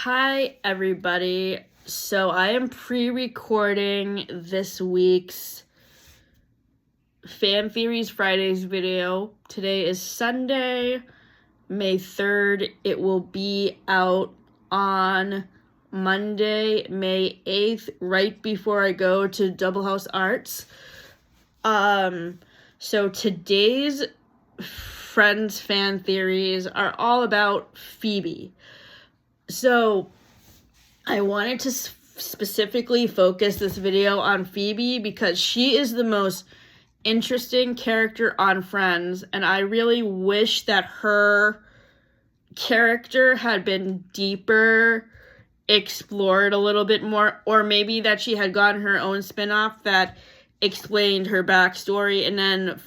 Hi, everybody. So I am pre-recording this week's Fan Theories Fridays video. Today is Sunday, May 3rd. It will be out on Monday, May 8th, right before I go to Double House Arts. So today's Friends Fan Theories are all about Phoebe. So, I wanted to specifically focus this video on Phoebe because she is the most interesting character on Friends, and I really wish that her character had been deeper, explored a little bit more, or maybe that she had gotten her own spinoff that explained her backstory and then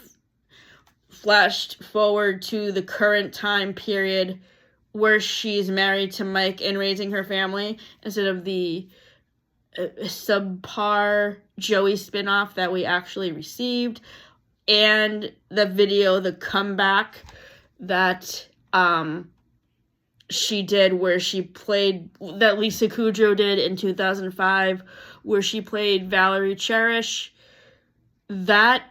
flashed forward to the current time period where she's married to Mike and raising her family instead of the subpar Joey spinoff that we actually received, and the video, the comeback that she did where she played, that Lisa Kudrow did in 2005, where she played Valerie Cherish. That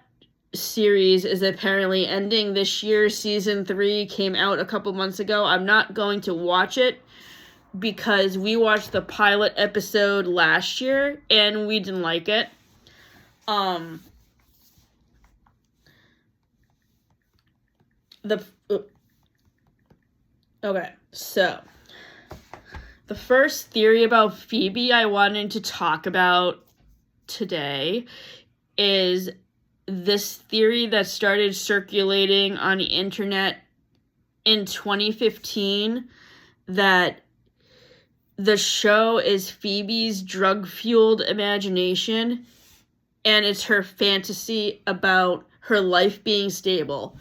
series is apparently ending this year. Season 3 came out a couple months ago. I'm not going to watch it because we watched the pilot episode last year and we didn't like it. Okay, so the first theory about Phoebe I wanted to talk about today is this theory that started circulating on the internet in 2015 that the show is Phoebe's drug-fueled imagination and it's her fantasy about her life being stable.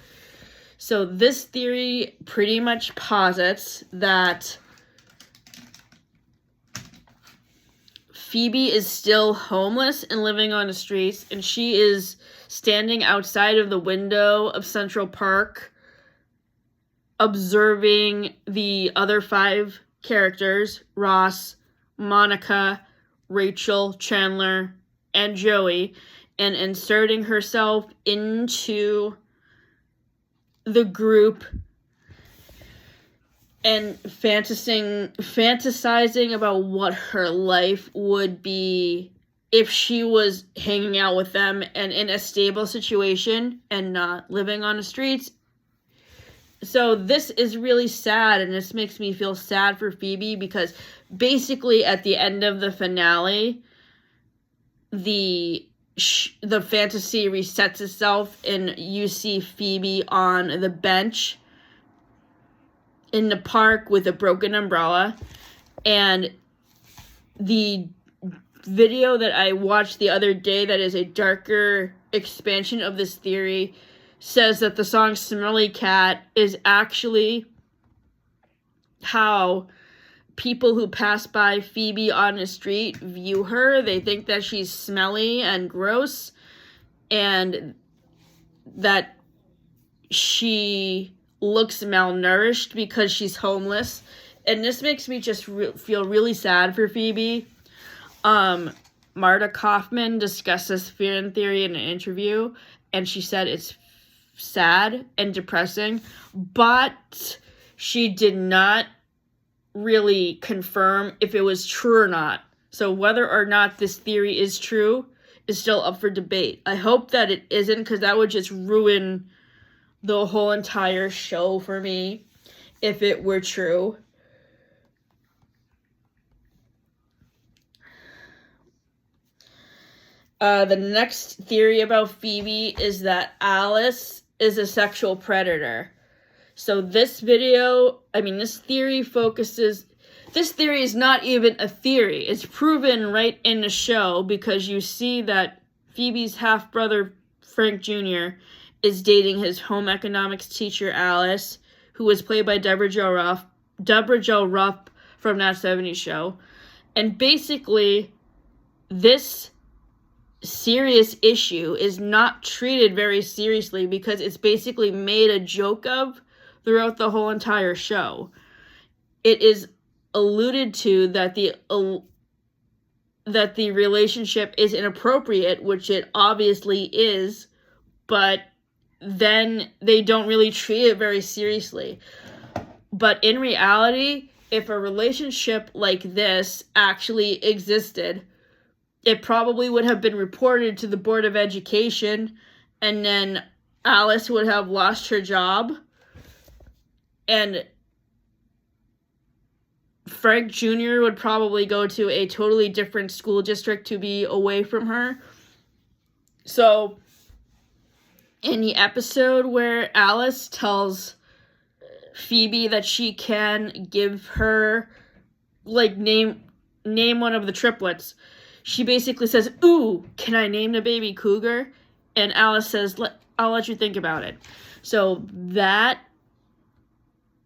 So this theory pretty much posits that Phoebe is still homeless and living on the streets, and she is standing outside of the window of Central Park, observing the other 5 characters, Ross, Monica, Rachel, Chandler, and Joey, and inserting herself into the group and fantasizing about what her life would be if she was hanging out with them and in a stable situation and not living on the streets. So this is really sad, and this makes me feel sad for Phoebe because basically at the end of the finale, the fantasy resets itself and you see Phoebe on the bench in the park with a broken umbrella, and the video that I watched the other day that is a darker expansion of this theory says that the song Smelly Cat is actually how people who pass by Phoebe on the street view her. They think that she's smelly and gross and that she looks malnourished because she's homeless. And this makes me just feel really sad for Phoebe. Marta Kaufman discussed this fan theory in an interview, and she said it's sad and depressing, but she did not really confirm if it was true or not. So whether or not this theory is true is still up for debate. I hope that it isn't, because that would just ruin the whole entire show for me if it were true. The next theory about Phoebe is that Alice is a sexual predator. So this theory is not even a theory. It's proven right in the show because you see that Phoebe's half-brother, Frank Jr., is dating his home economics teacher, Alice, who was played by Deborah Jo Rupp from That 70s Show. And basically, this serious issue is not treated very seriously because it's basically made a joke of throughout the whole entire show. It is alluded to that the relationship is inappropriate, which it obviously is, but then they don't really treat it very seriously. But in reality, if a relationship like this actually existed, it probably would have been reported to the Board of Education, and then Alice would have lost her job, and Frank Jr. would probably go to a totally different school district to be away from her. So, in the episode where Alice tells Phoebe that she can give her, like, name one of the triplets, she basically says, "Ooh, can I name the baby Cougar?" And Alice says, "I'll let you think about it." So that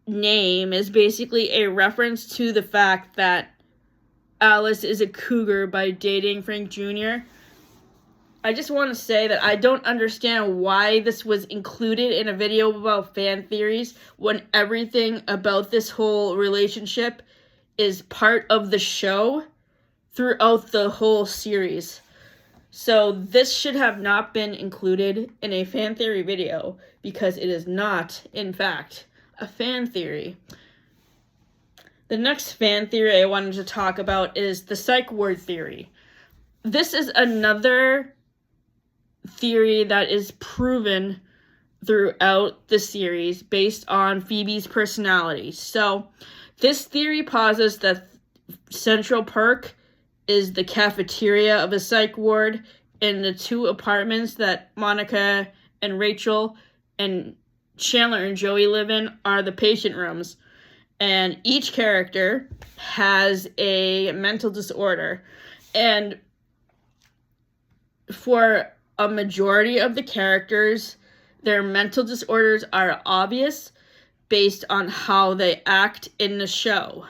name is basically a reference to the fact that Alice is a cougar by dating Frank Jr. I just want to say that I don't understand why this was included in a video about fan theories when everything about this whole relationship is part of the show throughout the whole series. So this should have not been included in a fan theory video because it is not, in fact, a fan theory. The next fan theory I wanted to talk about is the psych ward theory. This is another theory that is proven throughout the series based on Phoebe's personality. So, this theory posits that Central Park is the cafeteria of a psych ward, and the two apartments that Monica and Rachel and Chandler and Joey live in are the patient rooms. And each character has a mental disorder. And for a majority of the characters, their mental disorders are obvious based on how they act in the show.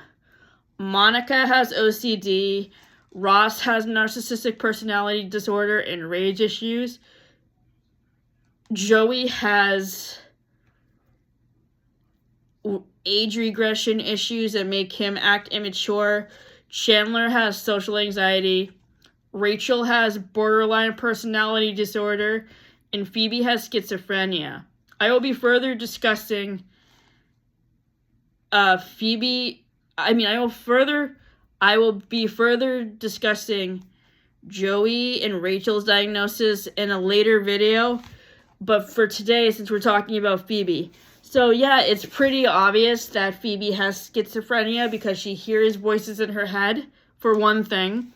Monica has OCD, Ross has narcissistic personality disorder and rage issues, Joey has age regression issues that make him act immature, Chandler has social anxiety, Rachel has borderline personality disorder, and Phoebe has schizophrenia. I will be further discussing I will be further discussing Joey and Rachel's diagnosis in a later video, but for today, since we're talking about Phoebe. So yeah, it's pretty obvious that Phoebe has schizophrenia because she hears voices in her head, for one thing.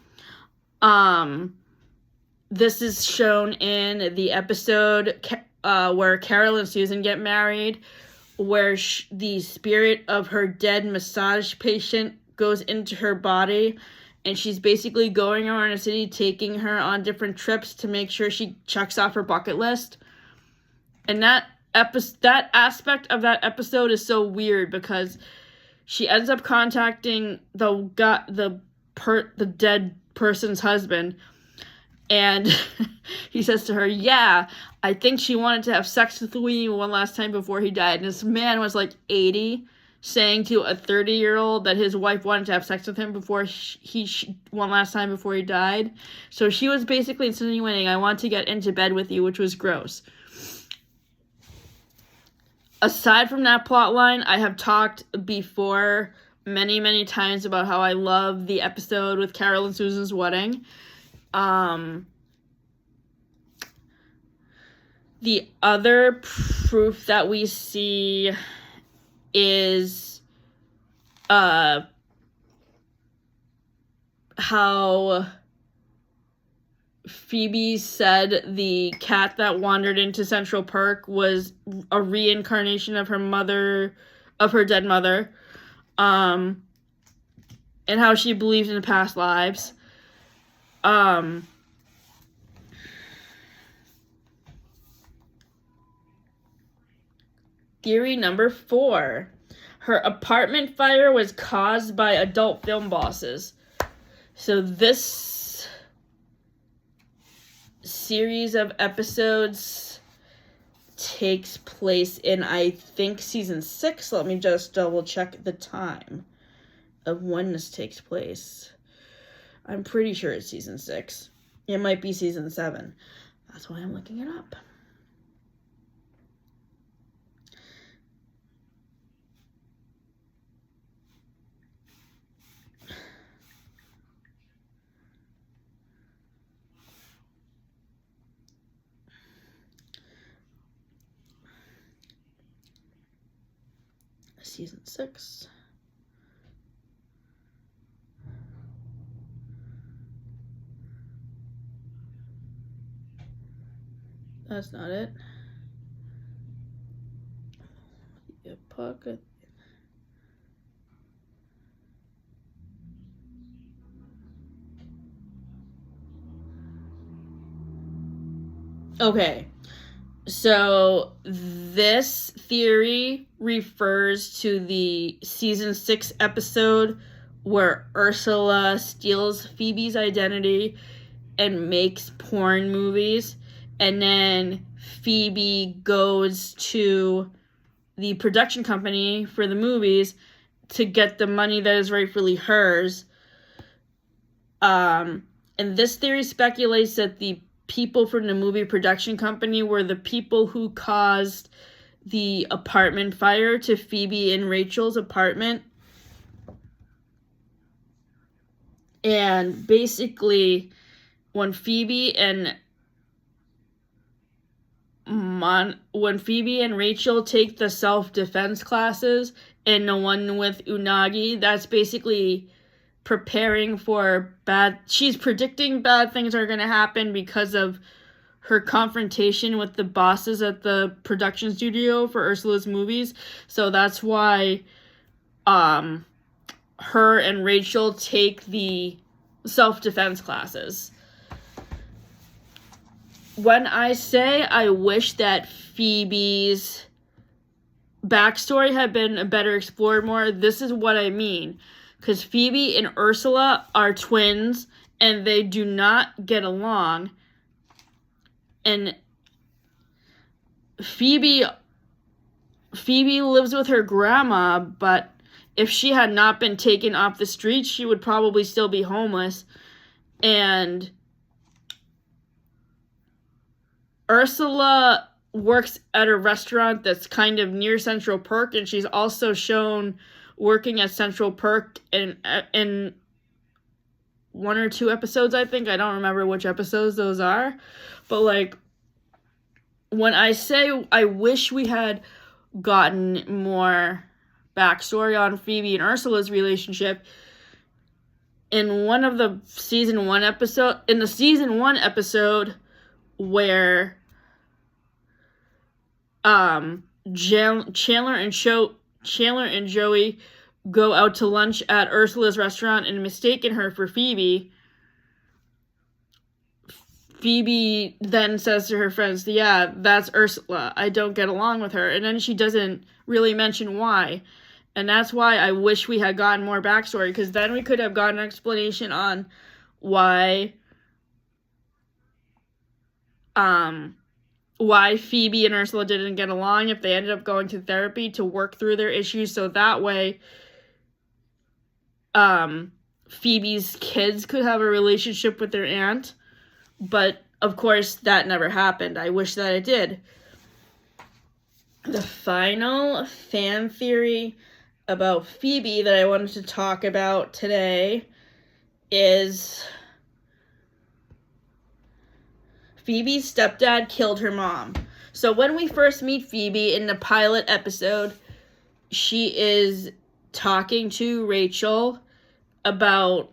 This is shown in the episode where Carol and Susan get married, where the spirit of her dead massage patient goes into her body, and she's basically going around the city taking her on different trips to make sure she checks off her bucket list. And that aspect of that episode is so weird because she ends up contacting the dead person's husband, and he says to her, "Yeah, I think she wanted to have sex with me one last time before he died." And this man was like 80, saying to a 30-year-old that his wife wanted to have sex with him before one last time before he died. So she was basically insinuating, "I want to get into bed with you," which was gross. Aside from that plot line, I have talked before many, many times about how I love the episode with Carol and Susan's wedding. The other proof that we see is how Phoebe said the cat that wandered into Central Park was a reincarnation of her dead mother, and how she believed in past lives. Theory number 4. Her apartment fire was caused by adult film bosses. So this series of episodes takes place in, I think, season 6. Let me just double check the time. of when this takes place. I'm pretty sure it's season 6. It might be season 7. That's why I'm looking it up. Season 6. That's not it. The pocket. Okay. So this theory refers to the season 6 episode where Ursula steals Phoebe's identity and makes porn movies, and then Phoebe goes to the production company for the movies to get the money that is rightfully hers. And this theory speculates that the people from the movie production company were the people who caused the apartment fire to Phoebe and Rachel's apartment. And basically, when Phoebe and Rachel take the self-defense classes and the one with Unagi, that's basically preparing for she's predicting bad things are going to happen because of her confrontation with the bosses at the production studio for Ursula's movies. So that's why her and Rachel take the self-defense classes. When I say I wish that Phoebe's backstory had been better explored more, this is what I mean. Because Phoebe and Ursula are twins, and they do not get along. And Phoebe lives with her grandma, but if she had not been taken off the streets, she would probably still be homeless. And Ursula works at a restaurant that's kind of near Central Perk, and she's also shown working at Central Perk in 1 or 2 episodes, I think. I don't remember which episodes those are. But, like, when I say I wish we had gotten more backstory on Phoebe and Ursula's relationship, in one of the season 1 episode, where Chandler and Joey go out to lunch at Ursula's restaurant and mistaken her for Phoebe. Phoebe then says to her friends, "Yeah, that's Ursula. I don't get along with her." And then she doesn't really mention why. And that's why I wish we had gotten more backstory, because then we could have gotten an explanation on why Phoebe and Ursula didn't get along, if they ended up going to therapy to work through their issues, so that way Phoebe's kids could have a relationship with their aunt. But, of course, that never happened. I wish that it did. The final fan theory about Phoebe that I wanted to talk about today is Phoebe's stepdad killed her mom. So when we first meet Phoebe in the pilot episode, she is talking to Rachel about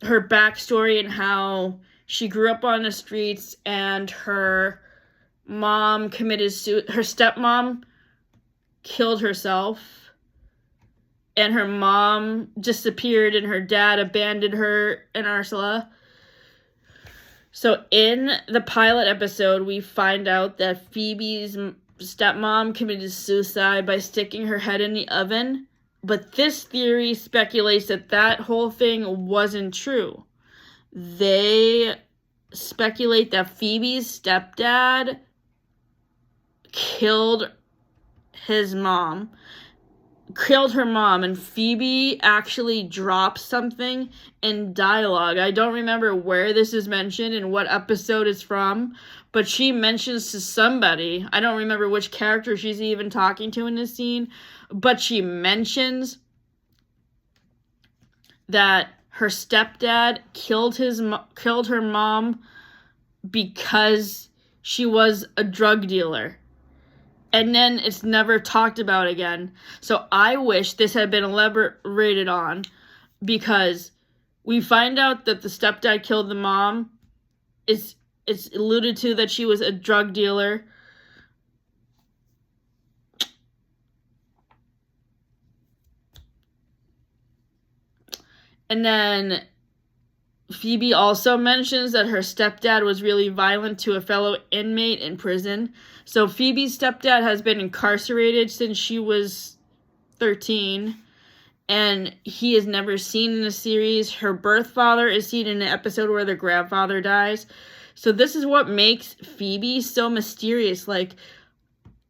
her backstory and how she grew up on the streets and her mom her stepmom killed herself, and her mom disappeared and her dad abandoned her and Ursula. So in the pilot episode, we find out that Phoebe's stepmom committed suicide by sticking her head in the oven. But this theory speculates that that whole thing wasn't true. They speculate that Phoebe's stepdad killed his mom, killed her mom, and Phoebe actually drops something in dialogue. I don't remember where this is mentioned and what episode it's from, but she mentions to somebody, I don't remember which character she's even talking to in this scene, but she mentions that her stepdad killed her mom because she was a drug dealer. And then it's never talked about again. So I wish this had been elaborated on, because we find out that the stepdad killed the mom. It's alluded to that she was a drug dealer. And then Phoebe also mentions that her stepdad was really violent to a fellow inmate in prison. So Phoebe's stepdad has been incarcerated since she was 13, and he is never seen in the series. Her birth father is seen in an episode where the grandfather dies. So this is what makes Phoebe so mysterious. Like,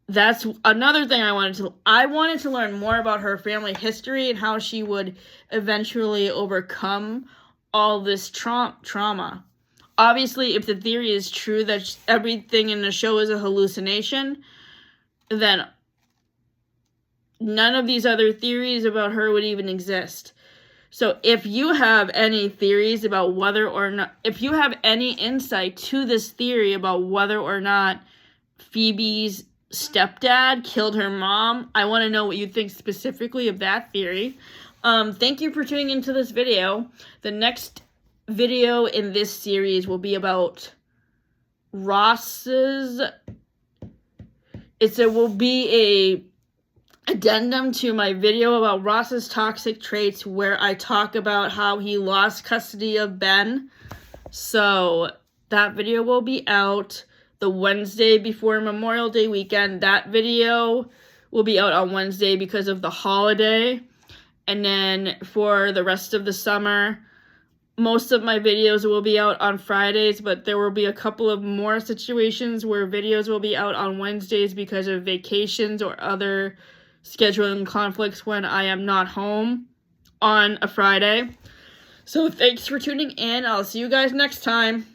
that's another thing I wanted to learn more about her family history and how she would eventually overcome all this trauma. Obviously, if the theory is true that everything in the show is a hallucination, then none of these other theories about her would even exist. So if you have any theories about whether or not, if you have any insight to this theory about whether or not Phoebe's stepdad killed her mom, I want to know what you think specifically of that theory. Thank you for tuning into this video. The next video in this series will be about Ross's. It will be a addendum to my video about Ross's toxic traits, where I talk about how he lost custody of Ben. So that video will be out the Wednesday before Memorial Day weekend. That video will be out on Wednesday because of the holiday. And then for the rest of the summer, most of my videos will be out on Fridays, but there will be a couple of more situations where videos will be out on Wednesdays because of vacations or other scheduling conflicts when I am not home on a Friday. So thanks for tuning in. I'll see you guys next time.